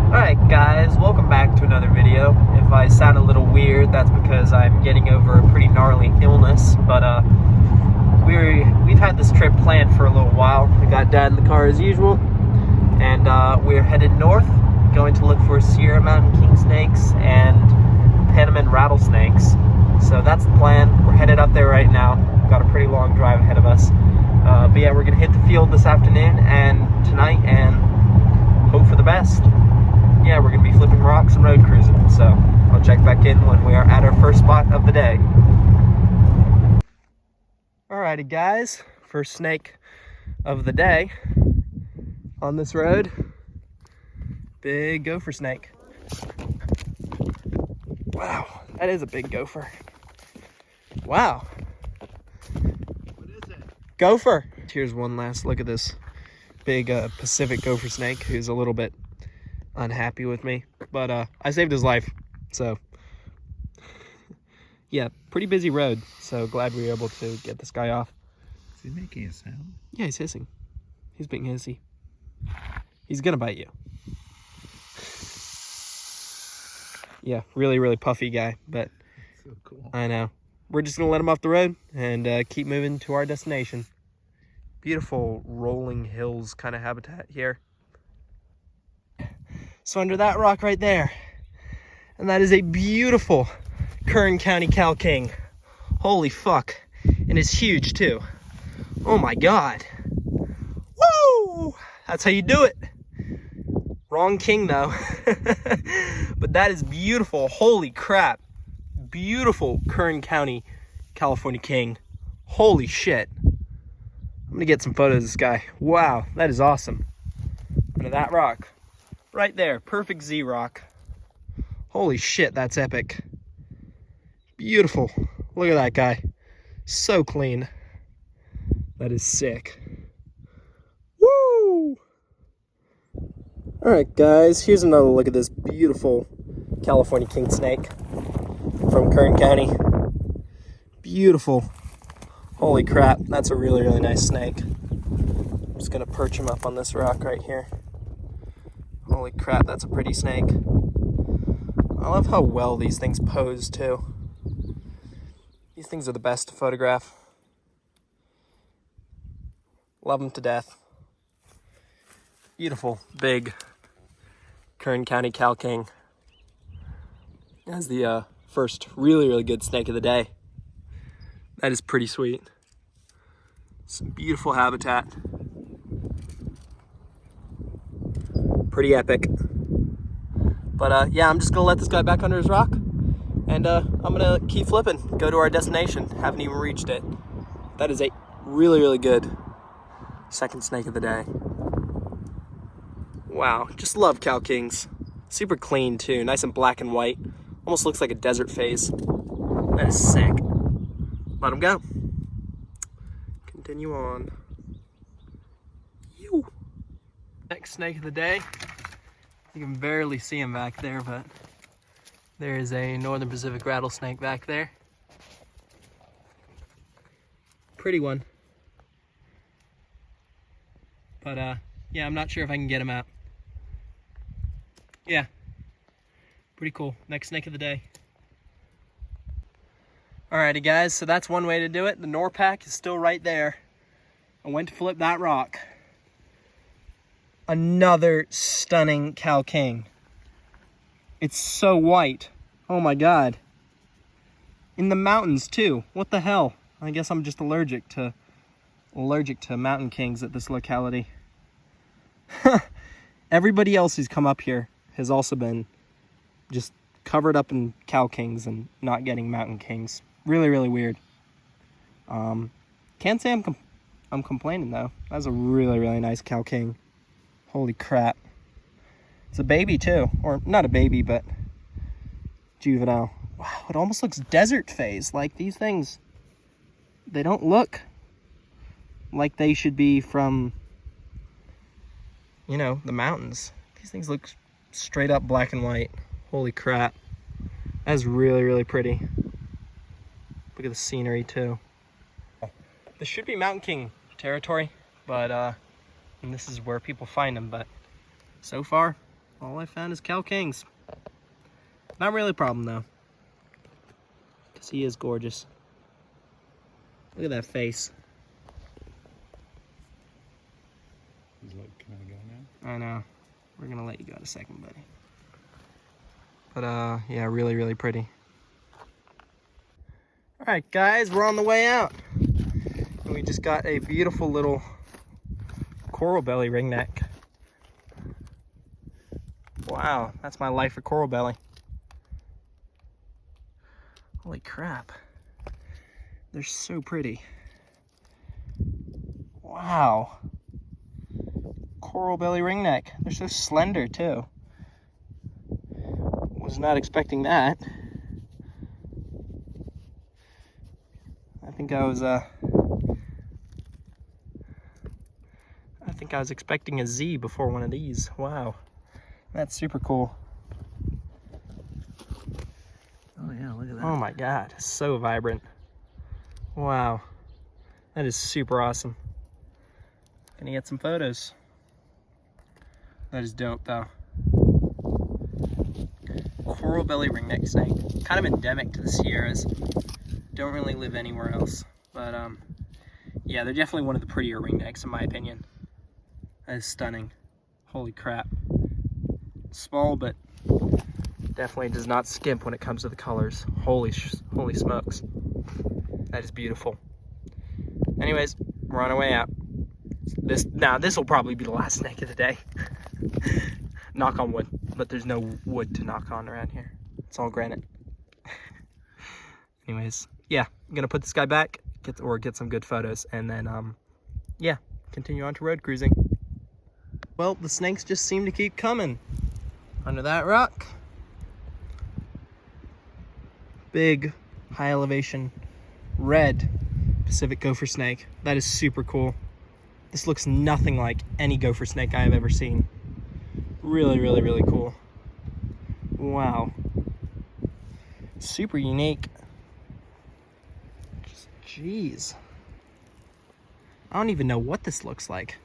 Alright guys, welcome back to another video. If I sound a little weird, that's because I'm getting over a pretty gnarly illness, but we've had this trip planned for a little while. We got Dad in the car as usual, and we're headed north, going to look for Sierra Mountain king snakes and Panamint rattlesnakes. So that's the plan. We're headed up there right now. We've got a pretty long drive ahead of us. But yeah, we're gonna hit the field this afternoon and tonight and hope for the best. Yeah, we're gonna be flipping rocks and road cruising, so I'll check back in when we are at our first spot of the day. Alrighty guys, first snake of the day on this road. Big gopher snake. Wow, that is a big gopher. Wow. What is it? Gopher. Here's one last look at this big Pacific gopher snake who's a little bit unhappy with me, but I saved his life, so yeah, pretty busy road, so glad we were able to get this guy off. Is he making a sound? Yeah, he's hissing. He's being hissy. He's gonna bite you. Yeah, really puffy guy, but So cool. I know. We're just gonna let him off the road and keep moving to our destination. Beautiful rolling hills kind of habitat here. So under that rock right there, and that is a beautiful Kern County Cal King. Holy fuck. And it's huge too. Oh my God. Woo! That's how you do it. Wrong king though. But that is beautiful. Holy crap. Beautiful Kern County, California King. Holy shit. I'm gonna get some photos of this guy. Wow, that is awesome. Under that rock. Right there, perfect Z rock. Holy shit, that's epic. Beautiful. Look at that guy. So clean. That is sick. Woo! Alright guys, here's another look at this beautiful California king snake from Kern County. Beautiful. Holy crap, that's a really nice snake. I'm just gonna perch him up on this rock right here. Holy crap, that's a pretty snake. I love how well these things pose too. These things are the best to photograph. Love them to death. Beautiful, big Kern County Cal King. As the first really good snake of the day. That is pretty sweet. Some beautiful habitat. Pretty epic. But yeah, I'm just gonna let this guy back under his rock, and I'm gonna keep flipping, go to our destination. Haven't even reached it. That is a really good second snake of the day. Wow, just love Cal Kings. Super clean too, nice and black and white. Almost looks like a desert phase. That is sick. Let him go. Continue on. Ew. Next snake of the day. You can barely see him back there, but there is a northern Pacific rattlesnake back there. Pretty one. But yeah, I'm not sure if I can get him out. Yeah. Pretty cool. Next snake of the day. Alrighty guys, so that's one way to do it. The Norpack is still right there. I went to flip that rock. Another stunning Cal King. It's so white. Oh my God. In the mountains too. What the hell? I guess I'm just allergic to mountain kings at this locality. Everybody else who's come up here has also been just covered up in Cal Kings and not getting mountain kings. Really weird. Can't say I'm complaining though. That's a really nice Cal King. Holy crap. It's a baby too, or not a baby, but juvenile. Wow, it almost looks desert phase. Like these things, they don't look like they should be from, you know, the mountains. These things look straight up black and white. Holy crap. That's really pretty. Look at the scenery too. This should be Mountain King territory, but and this is where people find them, but so far all I found is cow kings. Not really a problem though, because he is gorgeous. Look at that face. He's like, can I go now? I know. We're gonna let you go in a second, buddy. But yeah, really, really pretty. All right, guys, we're on the way out. And we just got a beautiful little coral belly ringneck. Wow, that's my life for coral belly. Holy crap. They're so pretty. Wow. Coral belly ringneck. They're so slender too. Was not expecting that. I think I was expecting a Z before one of these. Wow. That's super cool. Oh yeah, look at that. Oh my god, so vibrant. Wow. That is super awesome. Gonna get some photos. That is dope though. Coral belly ringneck snake. Kind of endemic to the Sierras. Don't really live anywhere else. But yeah, they're definitely one of the prettier ringnecks in my opinion. That is stunning. Holy crap. Small, but definitely does not skimp when it comes to the colors. Holy smokes. That is beautiful. Anyways, we're on our way out. This will probably be the last snake of the day. Knock on wood, but there's no wood to knock on around here. It's all granite. Anyways, yeah, I'm gonna put this guy back, get some good photos, and then yeah, continue on to road cruising. Well, the snakes just seem to keep coming. Under that rock, big, high elevation, red Pacific gopher snake. That is super cool. This looks nothing like any gopher snake I have ever seen. Really, really, really cool. Wow. Super unique. Just, jeez. I don't even know what this looks like.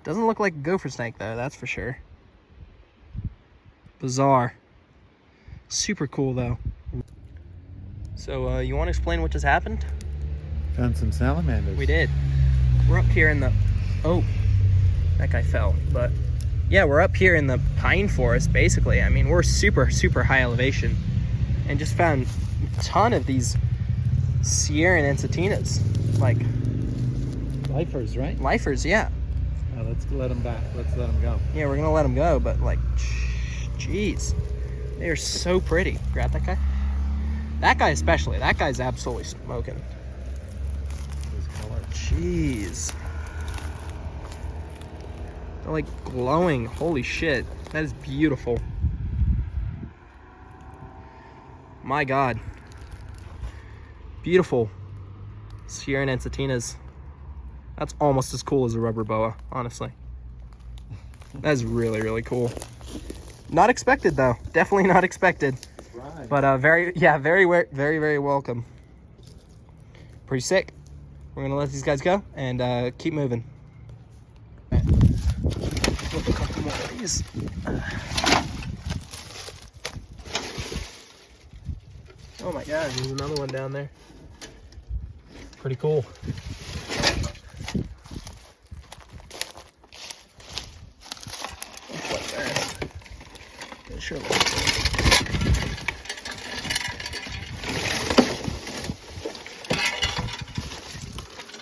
Doesn't look like a gopher snake though, that's for sure. Bizarre. Super cool though. So you want to explain what just happened? Found some salamanders. We did. We're up here in the... Oh, that guy fell. But yeah, we're up here in the pine forest basically. I mean, we're super, super high elevation. And just found a ton of these Sierra ensatinas. Like... Lifers, right? Lifers, yeah. Oh, let's let them back. Let's let them go. Yeah, we're gonna let them go, but like, jeez. They are so pretty. Grab that guy. That guy especially. That guy's absolutely smoking. His color. Jeez. They're like glowing. Holy shit. That is beautiful. My God. Beautiful. Sierra ensatinas. That's almost as cool as a rubber boa, honestly. That's really, really cool. Not expected though. Definitely not expected. Right. But very, very welcome. Pretty sick. We're gonna let these guys go and keep moving. Flip a couple more of these. Oh my God, there's another one down there. Pretty cool. Sure.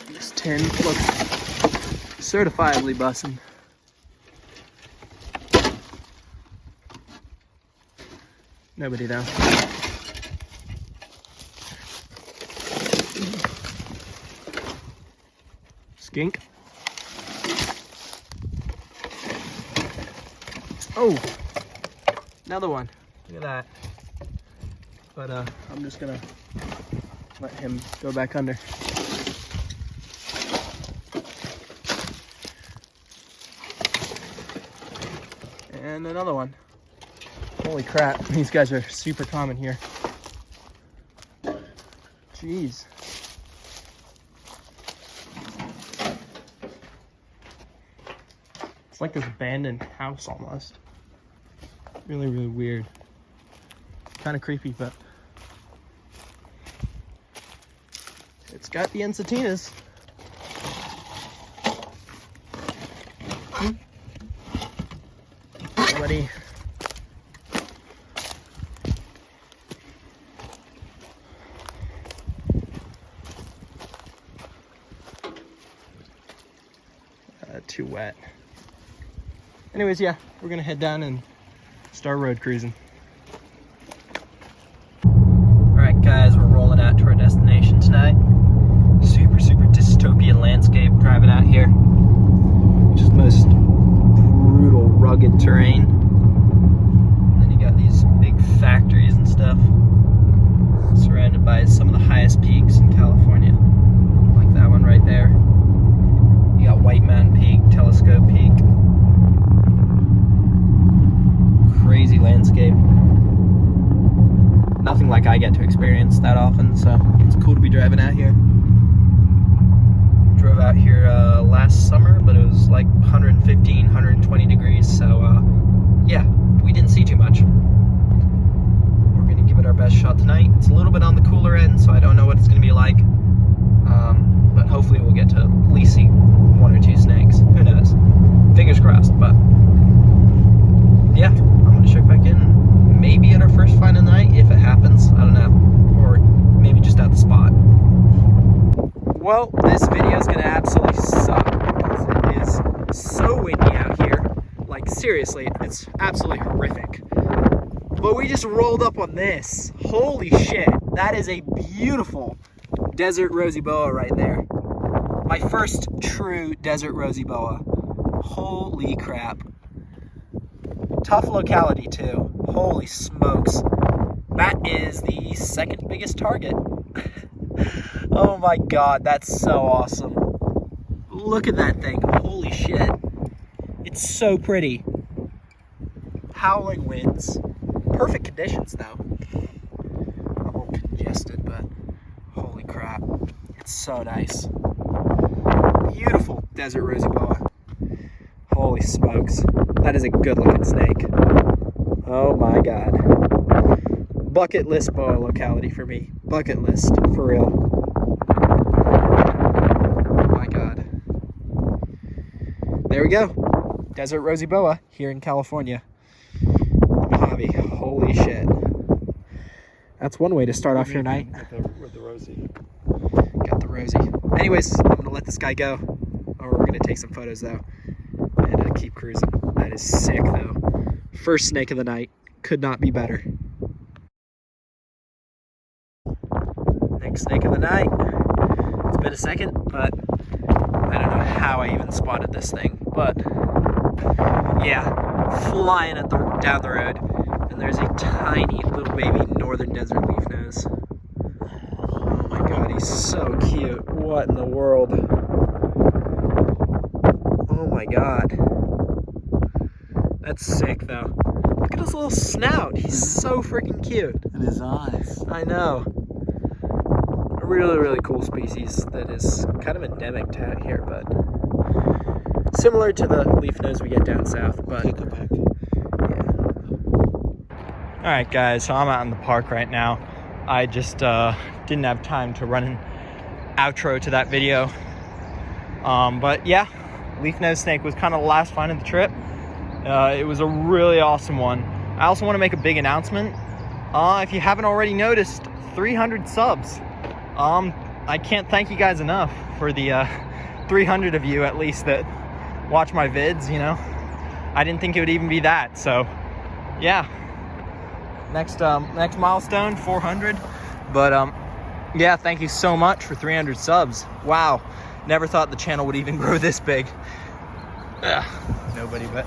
This 10 looks certifiably bussin'. Nobody though. Skink. Oh! Another one. Look at that. But I'm just gonna let him go back under. And another one. Holy crap, these guys are super common here. Jeez. It's like this abandoned house almost. Really, really weird. Kind of creepy, but it's got the ensatinas. Buddy. Too wet. Anyways, yeah, we're gonna head down and start road cruising. Alright guys, we're rolling out to our destination tonight. Super, super dystopian landscape driving out here. Just most brutal, rugged terrain. And then you got these big factories and stuff. Surrounded by some of the highest peaks in California. Like that one right there. You got White Mountain Peak, Telescope Peak. Crazy landscape. Nothing like I get to experience that often, so it's cool to be driving out here. Drove out here last summer, but it was like 115, 120 degrees, so yeah, we didn't see too much. We're gonna give it our best shot tonight. It's a little bit on the cooler end, so I don't know what it's gonna be like. But hopefully we'll get to at least see one or two snakes. Who knows? Fingers crossed, but yeah, I'm gonna check back in maybe at our first find of the night if it happens. I don't know. Or maybe just at the spot. Well, this video is gonna absolutely suck because it is so windy out here. Like seriously, it's absolutely horrific. But we just rolled up on this. Holy shit, that is a beautiful desert Rosie Boa right there. My first true desert Rosie Boa. Holy crap. Tough locality too. Holy smokes. That is the second biggest target. Oh my god, that's so awesome. Look at that thing. Holy shit. It's so pretty. Howling winds. Perfect conditions though. I'm a little congested, but holy crap. It's so nice. Beautiful desert Rosie Boa. Holy smokes. That is a good looking snake. Oh my god. Bucket list boa locality for me. Bucket list, for real. Oh my god. There we go. Desert Rosie Boa here in California. Mojave. Holy shit. That's one way to start off your night. With the Rosie. Got the Rosie. Anyways, I'm gonna let this guy go. Or we're gonna take some photos though. And keep cruising. That is sick though. First snake of the night. Could not be better. Next snake of the night. It's been a second, but I don't know how I even spotted this thing. But yeah, flying down the road. And there's a tiny little baby northern desert leaf nose. Oh my god, he's so cute. What in the world? Oh my god. That's sick though. Look at his little snout. He's so freaking cute. And his eyes. I know. A really, really cool species that is kind of endemic to out here, but similar to the leaf nose we get down south, but yeah. Alright guys, so I'm out in the park right now. I just didn't have time to run an outro to that video. But yeah, leaf nose snake was kind of the last find of the trip. It was a really awesome one. I also want to make a big announcement. If you haven't already noticed, 300 subs. I can't thank you guys enough for the 300 of you at least that watch my vids, you know. I didn't think it would even be that, so yeah. Next milestone, 400. But yeah, thank you so much for 300 subs. Wow, never thought the channel would even grow this big. Nobody, but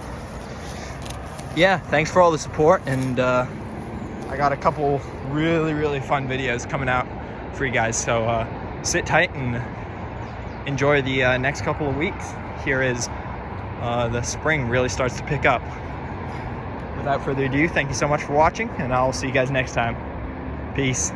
yeah, thanks for all the support, and I got a couple really, really fun videos coming out for you guys, so sit tight and enjoy the next couple of weeks. Here is the spring really starts to pick up. Without further ado, thank you so much for watching, and I'll see you guys next time. Peace.